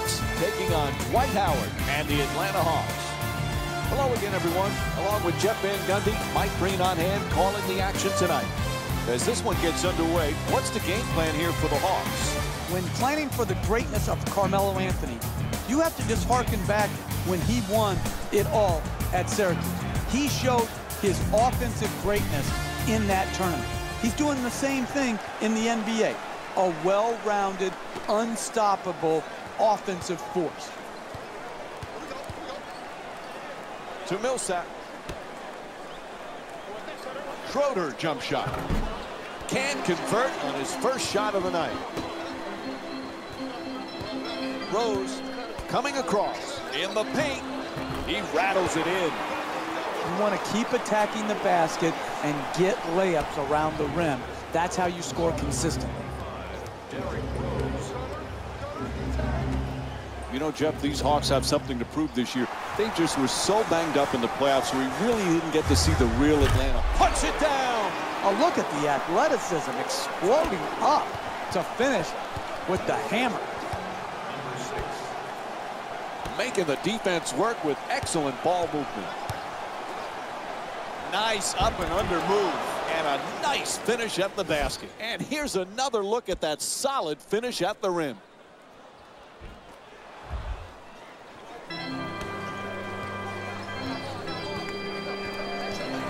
Knicks taking on Dwight Howard and the Atlanta Hawks. Hello again, everyone. Along with Jeff Van Gundy, Mike Breen on hand, calling the action tonight. As this one gets underway, what's the game plan here for the Hawks? When planning for the greatness of Carmelo Anthony, you have to just harken back when he won it all at Syracuse. He showed his offensive greatness in that tournament. He's doing the same thing in the NBA. A well-rounded, unstoppable offensive force. To Millsap. Schroeder jump shot. Can convert on his first shot of the night. Rose coming across in the paint. He rattles it in. You want to keep attacking the basket and get layups around the rim. That's how you score consistently. You know, Jeff, these Hawks have something to prove this year. They just were so banged up in the playoffs, so we really didn't get to see the real Atlanta. Punch it down! Oh, look at the athleticism exploding up to finish with the hammer. Making the defense work with excellent ball movement. Nice up and under move. And a nice finish at the basket. And here's another look at that solid finish at the rim.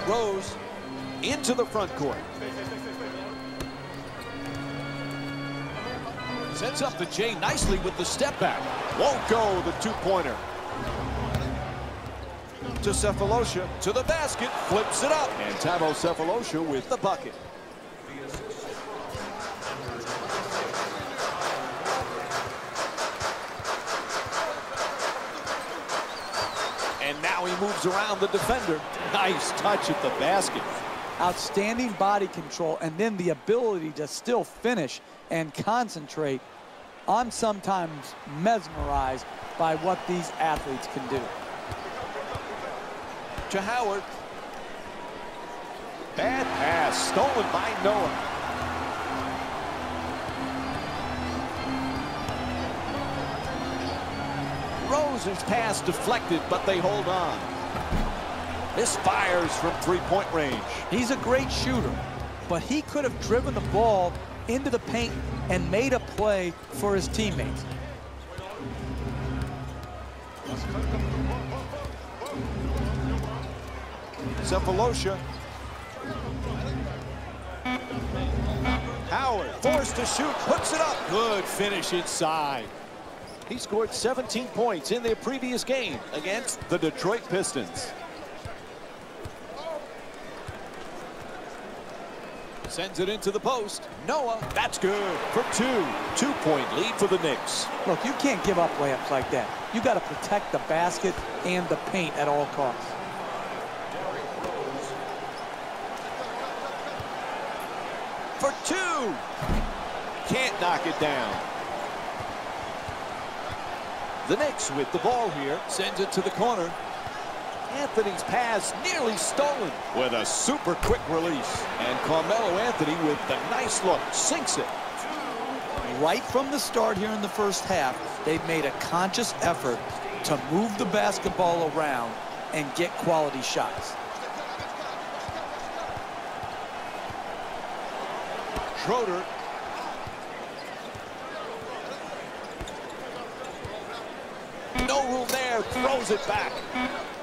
Rose into the front court. Sets up the Jay nicely with the step back. Won't go the two-pointer. To Cephalosha, to the basket, flips it up. And Tabo Cephalosha with the bucket. And now he moves around the defender. Nice touch at the basket. Outstanding body control, and then the ability to still finish and concentrate. I'm sometimes mesmerized by what these athletes can do. To Howard. Bad pass, stolen by Noah. Rose's pass deflected, but they hold on. This fires from three-point range. He's a great shooter, but he could have driven the ball into the paint and made a play for his teammates. Cephalosha. Howard forced to shoot, puts it up. Good finish inside. He scored 17 points in their previous game against the Detroit Pistons. Sends it into the post. Noah, that's good for two. 2-point lead for the Knicks. Look, you can't give up layups like that. You got to protect the basket and the paint at all costs. For two. Can't knock it down. The Knicks with the ball here. Sends it to the corner. Anthony's pass nearly stolen with a super quick release. And Carmelo Anthony with the nice look. Sinks it. Right from the start here in the first half, they've made a conscious effort to move the basketball around and get quality shots. Schroeder. No room there, throws it back.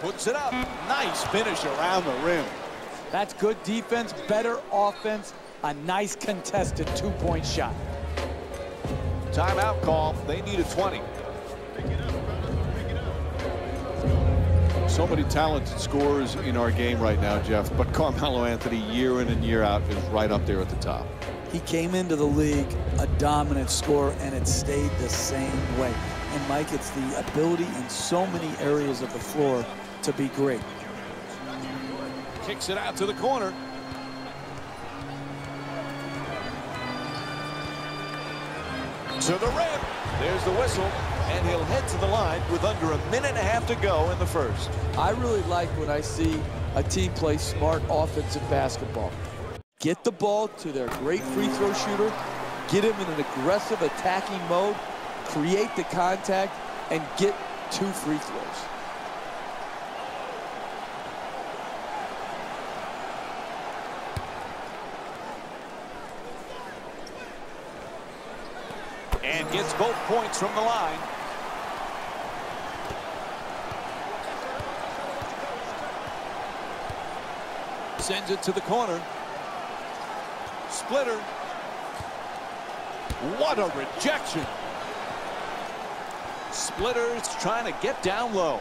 Puts it up. Nice finish around the rim. That's good defense, better offense, a nice contested two-point shot. Timeout call. They need a 20. So many talented scorers in our game right now, Jeff, but Carmelo Anthony year in and year out is right up there at the top. He came into the league a dominant scorer, and it stayed the same way. And Mike, it's the ability in so many areas of the floor to be great. Kicks it out to the corner. To the rim. There's the whistle. And he'll head to the line with under a minute and a half to go in the first. I really like when I see a team play smart offensive basketball. Get the ball to their great free throw shooter, get him in an aggressive attacking mode, create the contact, and get 2 free throws. And gets both points from the line. Sends it to the corner. Splitter. What a rejection. Splitter's trying to get down low.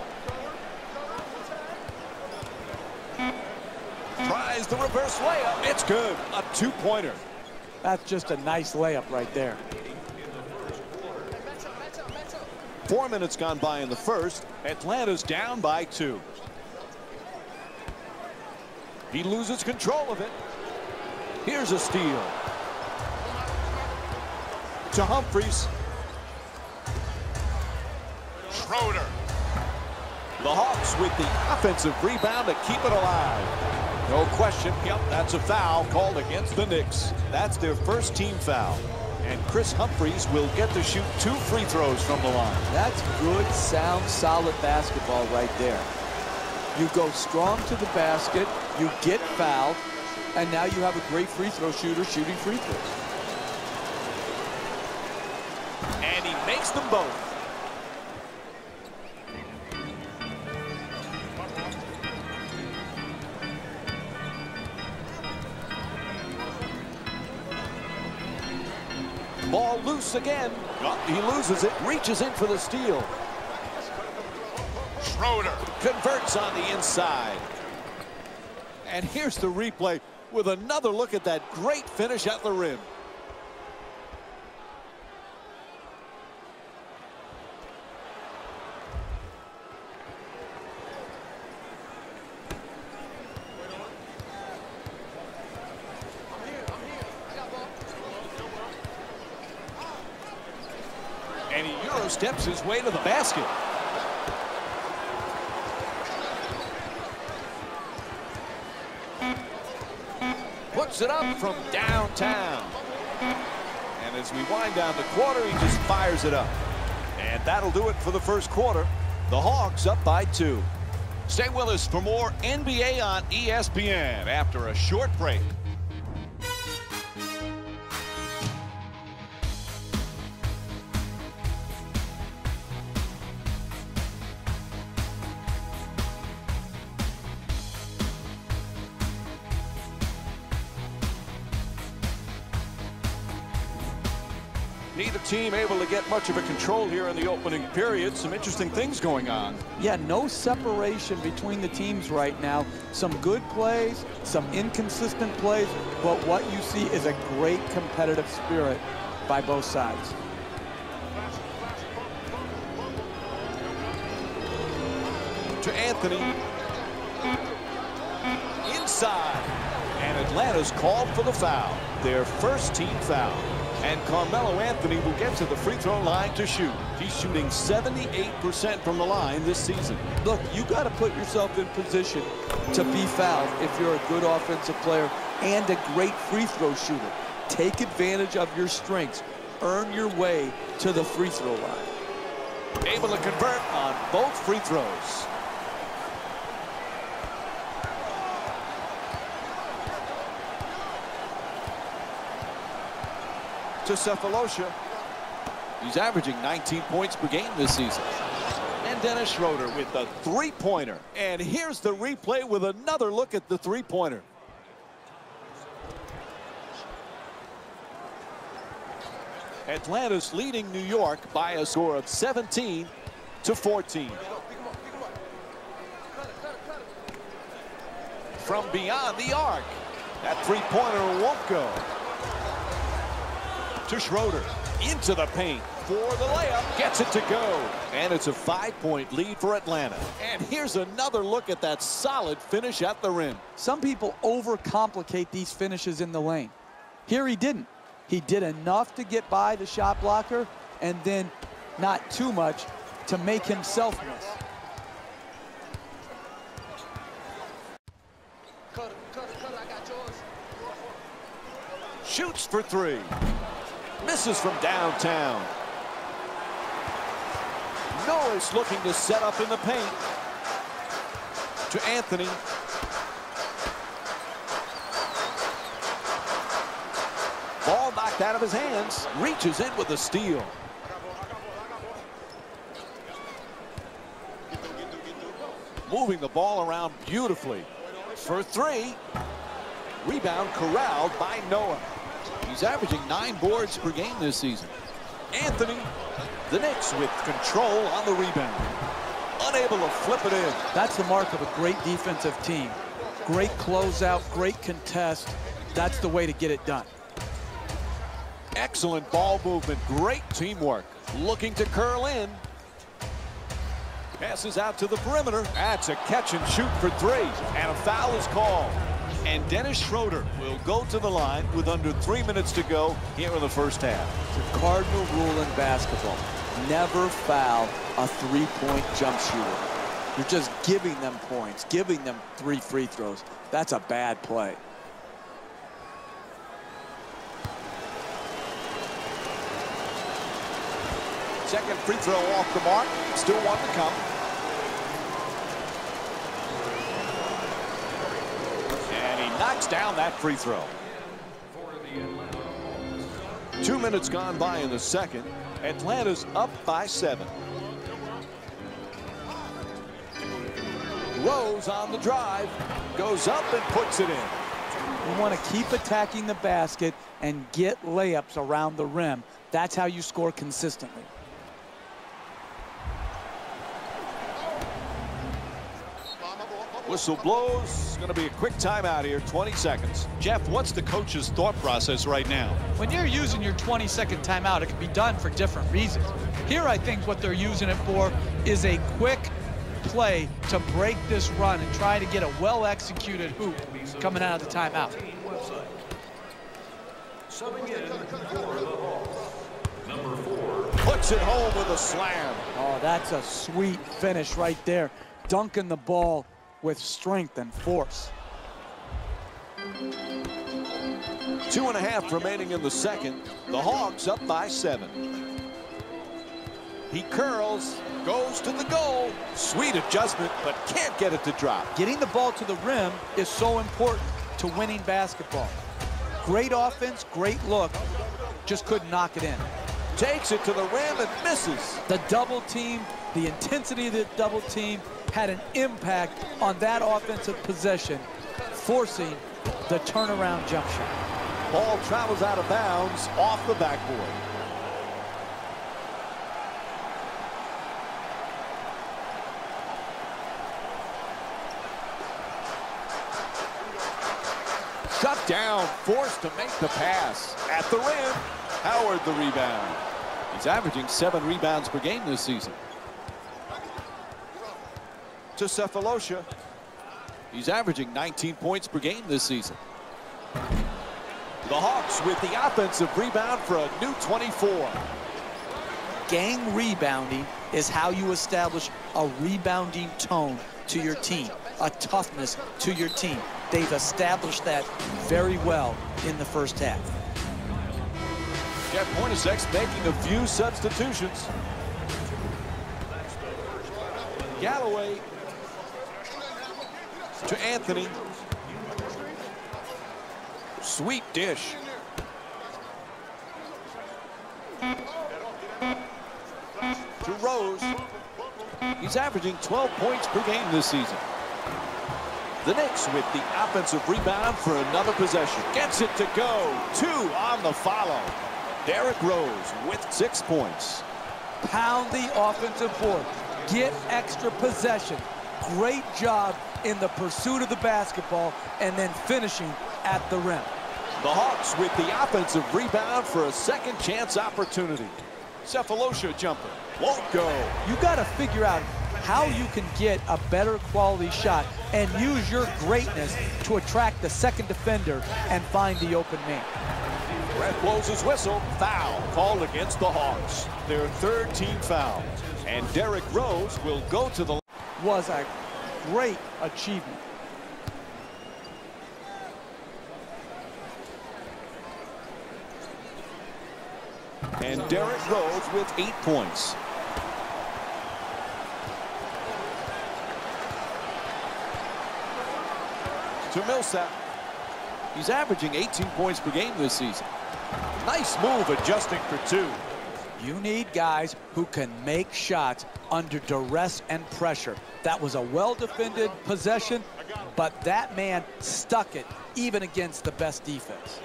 Tries the reverse layup. It's good. A 2-pointer. That's just a nice layup right there. 4 minutes gone by in the first. Atlanta's down by 2. He loses control of it. Here's a steal. To Humphries. Schroeder. The Hawks with the offensive rebound to keep it alive. No question. Yep, that's a foul called against the Knicks. That's their first team foul. And Chris Humphries will get to shoot 2 free throws from the line. That's good, sound, solid basketball right there. You go strong to the basket, you get fouled, and now you have a great free throw shooter shooting free throws. And he makes them both. Ball loose again. Oh, he loses it. Reaches in for the steal. Schroeder converts on the inside. And here's the replay with another look at that great finish at the rim. And he Euro steps his way to the basket. Puts it up from downtown. And as we wind down the quarter, he just fires it up. And that'll do it for the first quarter. The Hawks up by 2. Stay with us for more NBA on ESPN after a short break. Neither team able to get much of a control here in the opening period. Some interesting things going on. Yeah, no separation between the teams right now. Some good plays, some inconsistent plays, but what you see is a great competitive spirit by both sides. To Anthony. Inside. And Atlanta's called for the foul. Their first team foul. And Carmelo Anthony will get to the free throw line to shoot. He's shooting 78% from the line this season. Look, you got to put yourself in position to be fouled if you're a good offensive player and a great free throw shooter. Take advantage of your strengths. Earn your way to the free throw line. Able to convert on both free throws. To Cephalosha. He's averaging 19 points per game this season. And Dennis Schroeder with the 3-pointer. And here's the replay with another look at the 3-pointer. Atlanta's leading New York by a score of 17-14. From beyond the arc. That 3-pointer won't go. To Schroeder, into the paint for the layup, gets it to go. And it's a 5-point lead for Atlanta. And here's another look at that solid finish at the rim. Some people overcomplicate these finishes in the lane. Here he didn't. He did enough to get by the shot blocker and then not too much to make himself miss. Shoots for 3. Misses from downtown. Noah's looking to set up in the paint. To Anthony. Ball knocked out of his hands. Reaches in with a steal. Moving the ball around beautifully. For three. Rebound corralled by Noah. He's averaging 9 boards per game this season. Anthony. The Knicks with control on the rebound. Unable to flip it in. That's the mark of a great defensive team. Great closeout, great contest. That's the way to get it done. Excellent ball movement, great teamwork. Looking to curl in. Passes out to the perimeter. That's a catch and shoot for 3. And a foul is called. And Dennis Schroeder will go to the line with under 3 minutes to go here in the first half. It's a cardinal rule in basketball. Never foul a three-point jump shooter. You're just giving them points, giving them 3 free throws. That's a bad play. Second free throw off the mark. Still one to come. And he knocks down that free throw. 2 minutes gone by in the second. Atlanta's up by 7. Rose on the drive. Goes up and puts it in. You want to keep attacking the basket and get layups around the rim. That's how you score consistently. Whistle blows. It's going to be a quick timeout here. 20 seconds. Jeff, what's the coach's thought process right now? When you're using your 20-second timeout, it can be done for different reasons. Here, I think what they're using it for is a quick play to break this run and try to get a well-executed hoop coming out of the timeout. Puts it home with a slam. Oh, that's a sweet finish right there. Dunking the ball with strength and force. 2.5 remaining in the second. The Hawks up by 7. He curls, goes to the goal. Sweet adjustment, but can't get it to drop. Getting the ball to the rim is so important to winning basketball. Great offense, great look, just couldn't knock it in. Takes it to the rim and misses. The double team, the intensity of the double team had an impact on that offensive possession, forcing the turnaround jump shot. Ball travels out of bounds off the backboard. Shut down, forced to make the pass. At the rim, Howard the rebound. He's averaging 7 rebounds per game this season. To Cephalosha. He's averaging 19 points per game this season. The Hawks with the offensive rebound for a new 24. Gang rebounding is how you establish a rebounding tone to your team, a toughness to your team. They've established that very well in the first half. Jeff Hornacek's making a few substitutions. Galloway to Anthony. Sweet dish. To Rose. He's averaging 12 points per game this season. The Knicks with the offensive rebound for another possession. Gets it to go. 2 on the follow. Derrick Rose with 6 points. Pound the offensive board. Get extra possession. Great job in the pursuit of the basketball and then finishing at the rim. The Hawks with the offensive rebound for a second chance opportunity. Cephalosha jumper. Won't go. You got to figure out how you can get a better quality shot and use your greatness to attract the second defender and find the open man. Ref blows his whistle. Foul called against the Hawks. Their 3rd team foul. And Derrick Rose will go to the line. Was a great achievement. And Derrick Rose with 8 points. to Millsap. He's averaging 18 points per game this season. Nice move adjusting for 2. You need guys who can make shots under duress and pressure. That was a well-defended possession, but that man stuck it even against the best defense.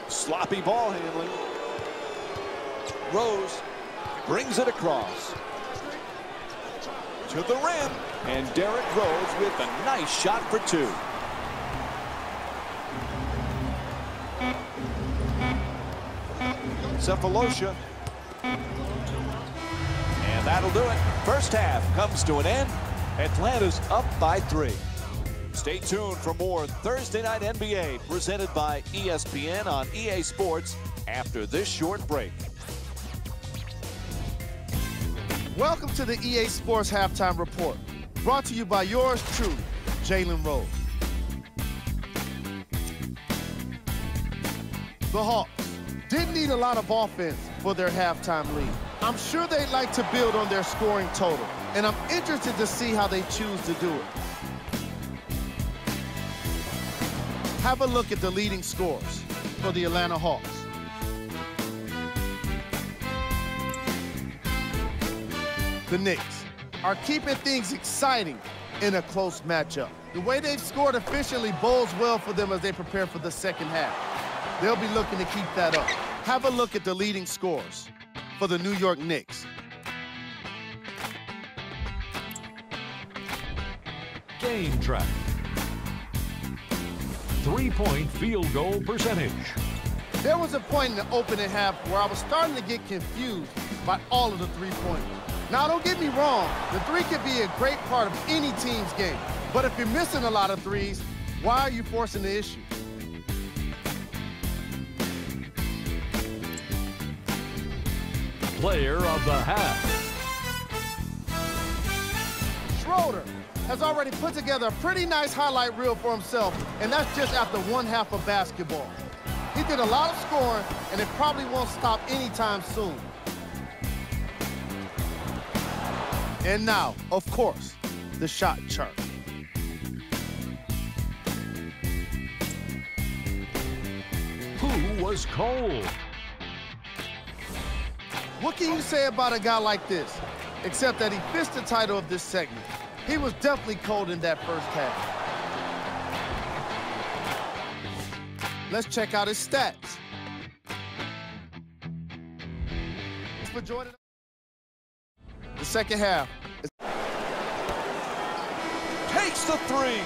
Sloppy ball handling. Rose brings it across to the rim, and Derrick Rose with a nice shot for 2. Cephalosha. And that'll do it. First half comes to an end. Atlanta's up by 3. Stay tuned for more Thursday Night NBA presented by ESPN on EA Sports after this short break. Welcome to the EA Sports Halftime Report, brought to you by yours truly, Jalen Rose. The Hawks didn't need a lot of offense for their halftime lead. I'm sure they'd like to build on their scoring total, and I'm interested to see how they choose to do it. Have a look at the leading scorers for the Atlanta Hawks. The Knicks are keeping things exciting in a close matchup. The way they've scored efficiently bodes well for them as they prepare for the second half. They'll be looking to keep that up. Have a look at the leading scorers for the New York Knicks. Game track. 3-point field goal percentage. There was a point in the opening half where I was starting to get confused by all of the three-pointers. Now, don't get me wrong, the three could be a great part of any team's game. But if you're missing a lot of threes, why are you forcing the issue? Player of the half. Schroeder has already put together a pretty nice highlight reel for himself, and that's just after one half of basketball. He did a lot of scoring, and it probably won't stop anytime soon. And now, of course, the shot chart. Who was cold? What can you say about a guy like this, except that he fits the title of this segment? He was definitely cold in that first half. Let's check out his stats. Thanks for joining us. The second half. Takes the 3.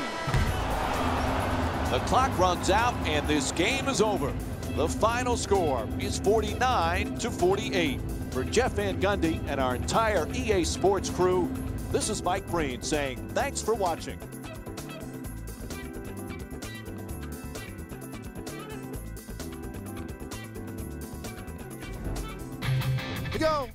The clock runs out, and this game is over. The final score is 49-48. For Jeff Van Gundy and our entire EA Sports crew, this is Mike Breen saying thanks for watching. Here we go.